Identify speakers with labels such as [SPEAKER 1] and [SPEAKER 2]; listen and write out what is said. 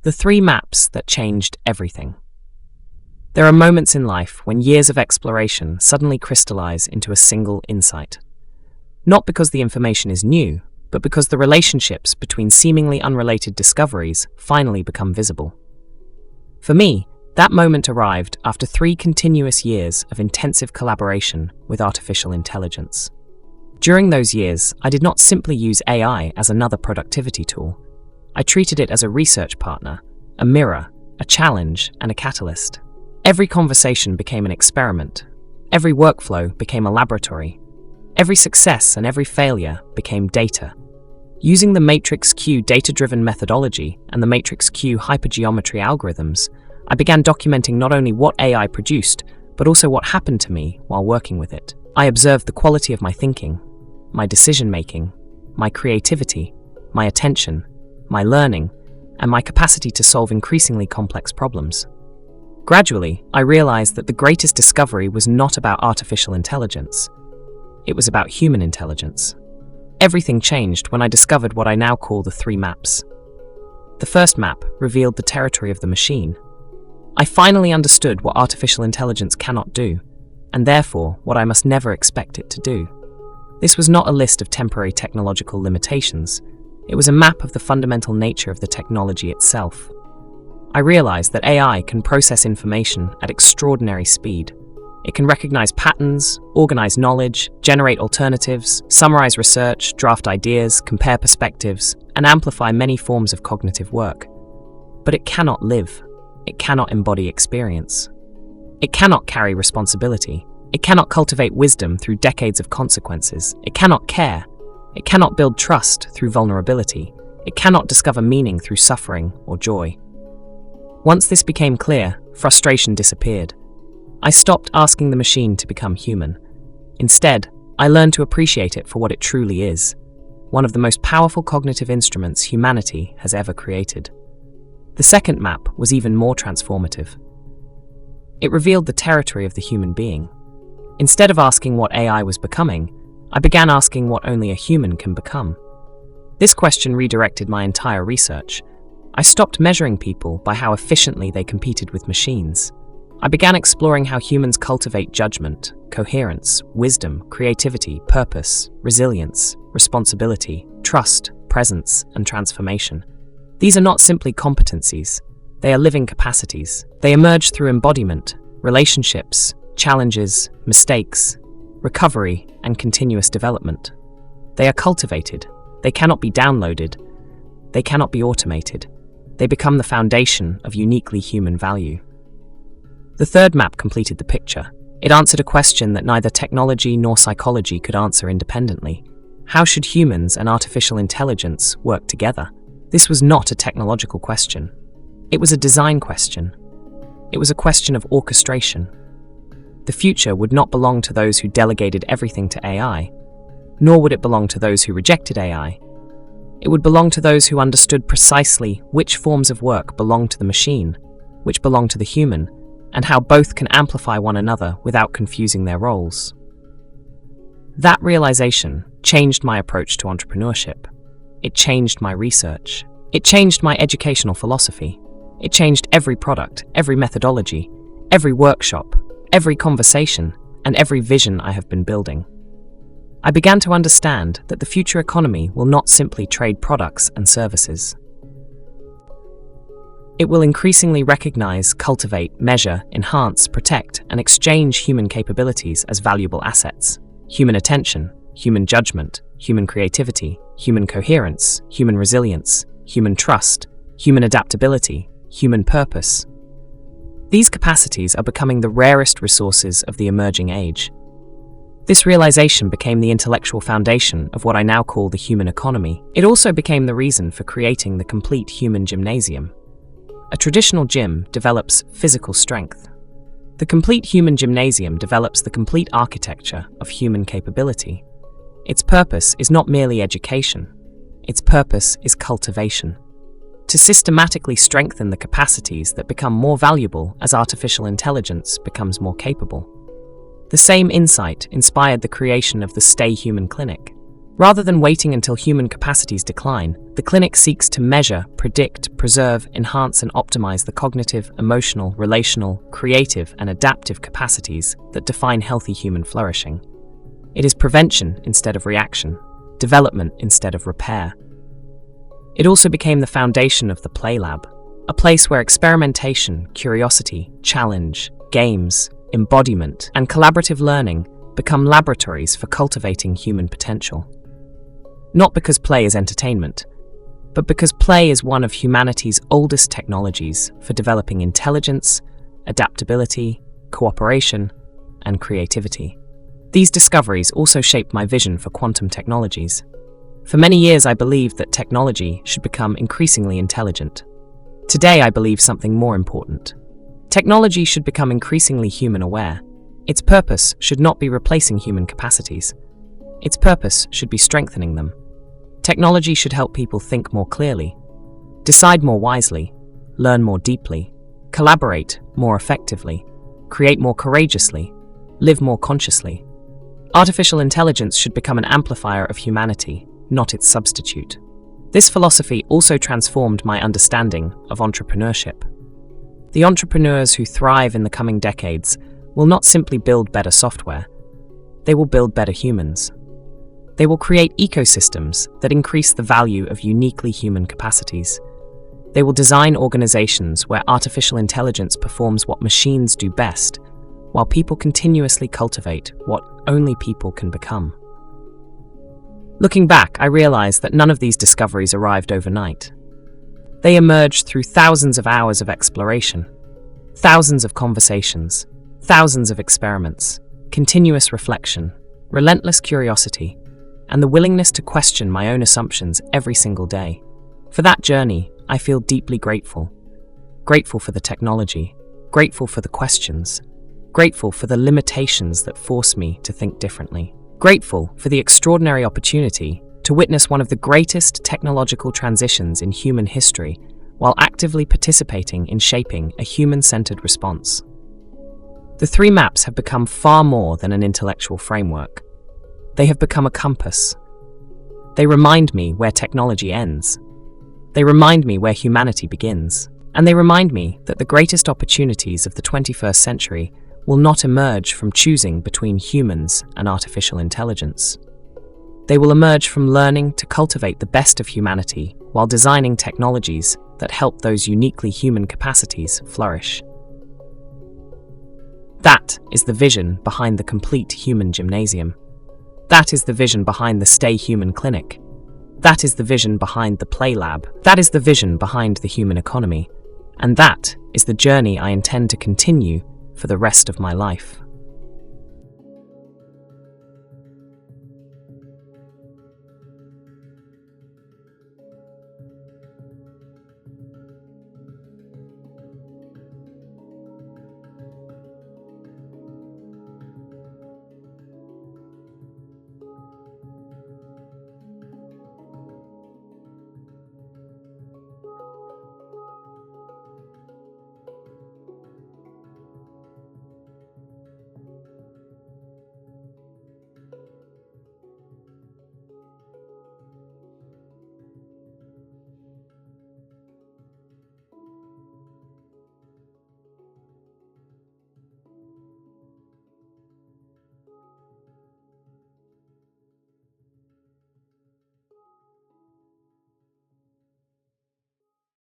[SPEAKER 1] The three maps that changed everything. There are moments in life when years of exploration suddenly crystallize into a single insight. Not because the information is new, but because the relationships between seemingly unrelated discoveries finally become visible. For me, that moment arrived after 3 continuous years of intensive collaboration with artificial intelligence. During those years, I did not simply use AI as another productivity tool. I treated it as a research partner, a mirror, a challenge, and a catalyst. Every conversation became an experiment. Every workflow became a laboratory. Every success and every failure became data. Using the Matrix Q data-driven methodology and the Matrix Q hypergeometry algorithms, I began documenting not only what AI produced, but also what happened to me while working with it. I observed the quality of my thinking, my decision-making, my creativity, my attention, my learning, and my capacity to solve increasingly complex problems. Gradually, I realized that the greatest discovery was not about artificial intelligence. It was about human intelligence. Everything changed when I discovered what I now call the 3 maps. The first map revealed the territory of the machine. I finally understood what artificial intelligence cannot do, and therefore what I must never expect it to do. This was not a list of temporary technological limitations. It was a map of the fundamental nature of the technology itself. I realized that AI can process information at extraordinary speed. It can recognize patterns, organize knowledge, generate alternatives, summarize research, draft ideas, compare perspectives, and amplify many forms of cognitive work. But it cannot live. It cannot embody experience. It cannot carry responsibility. It cannot cultivate wisdom through decades of consequences. It cannot care. It cannot build trust through vulnerability. It cannot discover meaning through suffering or joy. Once this became clear, frustration disappeared. I stopped asking the machine to become human. Instead, I learned to appreciate it for what it truly is, one of the most powerful cognitive instruments humanity has ever created. The second map was even more transformative. It revealed the territory of the human being. Instead of asking what AI was becoming, I began asking what only a human can become. This question redirected my entire research. I stopped measuring people by how efficiently they competed with machines. I began exploring how humans cultivate judgment, coherence, wisdom, creativity, purpose, resilience, responsibility, trust, presence, and transformation. These are not simply competencies. They are living capacities. They emerge through embodiment, relationships, challenges, mistakes, recovery, and continuous development. They are cultivated. They cannot be downloaded. They cannot be automated. They become the foundation of uniquely human value. The third map completed the picture. It answered a question that neither technology nor psychology could answer independently. How should humans and artificial intelligence work together? This was not a technological question. It was a design question. It was a question of orchestration. The future would not belong to those who delegated everything to AI, nor would it belong to those who rejected AI. It would belong to those who understood precisely which forms of work belong to the machine, which belong to the human, and how both can amplify one another without confusing their roles. That realization changed my approach to entrepreneurship. It changed my research. It changed my educational philosophy. It changed every product, every methodology, every workshop, every conversation, and every vision I have been building. I began to understand that the future economy will not simply trade products and services. It will increasingly recognize, cultivate, measure, enhance, protect, and exchange human capabilities as valuable assets. Human attention, human judgment, human creativity, human coherence, human resilience, human trust, human adaptability, human purpose. These capacities are becoming the rarest resources of the emerging age. This realization became the intellectual foundation of what I now call the human economy. It also became the reason for creating the Complete Human Gymnasium. A traditional gym develops physical strength. The Complete Human Gymnasium develops the complete architecture of human capability. Its purpose is not merely education. Its purpose is cultivation. To systematically strengthen the capacities that become more valuable as artificial intelligence becomes more capable. The same insight inspired the creation of the Stay Human Clinic. Rather than waiting until human capacities decline, the clinic seeks to measure, predict, preserve, enhance and optimize the cognitive, emotional, relational, creative and adaptive capacities that define healthy human flourishing. It is prevention instead of reaction, development instead of repair. It also became the foundation of the PlayLab, a place where experimentation, curiosity, challenge, games, embodiment, and collaborative learning become laboratories for cultivating human potential. Not because play is entertainment, but because play is one of humanity's oldest technologies for developing intelligence, adaptability, cooperation, and creativity. These discoveries also shaped my vision for quantum technologies. For many years, I believed that technology should become increasingly intelligent. Today, I believe something more important. Technology should become increasingly human-aware. Its purpose should not be replacing human capacities. Its purpose should be strengthening them. Technology should help people think more clearly, decide more wisely, learn more deeply, collaborate more effectively, create more courageously, live more consciously. Artificial intelligence should become an amplifier of humanity, not its substitute. This philosophy also transformed my understanding of entrepreneurship. The entrepreneurs who thrive in the coming decades will not simply build better software, they will build better humans. They will create ecosystems that increase the value of uniquely human capacities. They will design organizations where artificial intelligence performs what machines do best, while people continuously cultivate what only people can become. Looking back, I realized that none of these discoveries arrived overnight. They emerged through thousands of hours of exploration, thousands of conversations, thousands of experiments, continuous reflection, relentless curiosity, and the willingness to question my own assumptions every single day. For that journey, I feel deeply grateful. Grateful for the technology, grateful for the questions, grateful for the limitations that force me to think differently. Grateful for the extraordinary opportunity to witness one of the greatest technological transitions in human history while actively participating in shaping a human-centered response. The three maps have become far more than an intellectual framework. They have become a compass. They remind me where technology ends. They remind me where humanity begins. And they remind me that the greatest opportunities of the 21st century will not emerge from choosing between humans and artificial intelligence. They will emerge from learning to cultivate the best of humanity while designing technologies that help those uniquely human capacities flourish. That is the vision behind the Complete Human Gymnasium. That is the vision behind the Stay Human Clinic. That is the vision behind the PlayLab. That is the vision behind the human economy. And that is the journey I intend to continue for the rest of my life.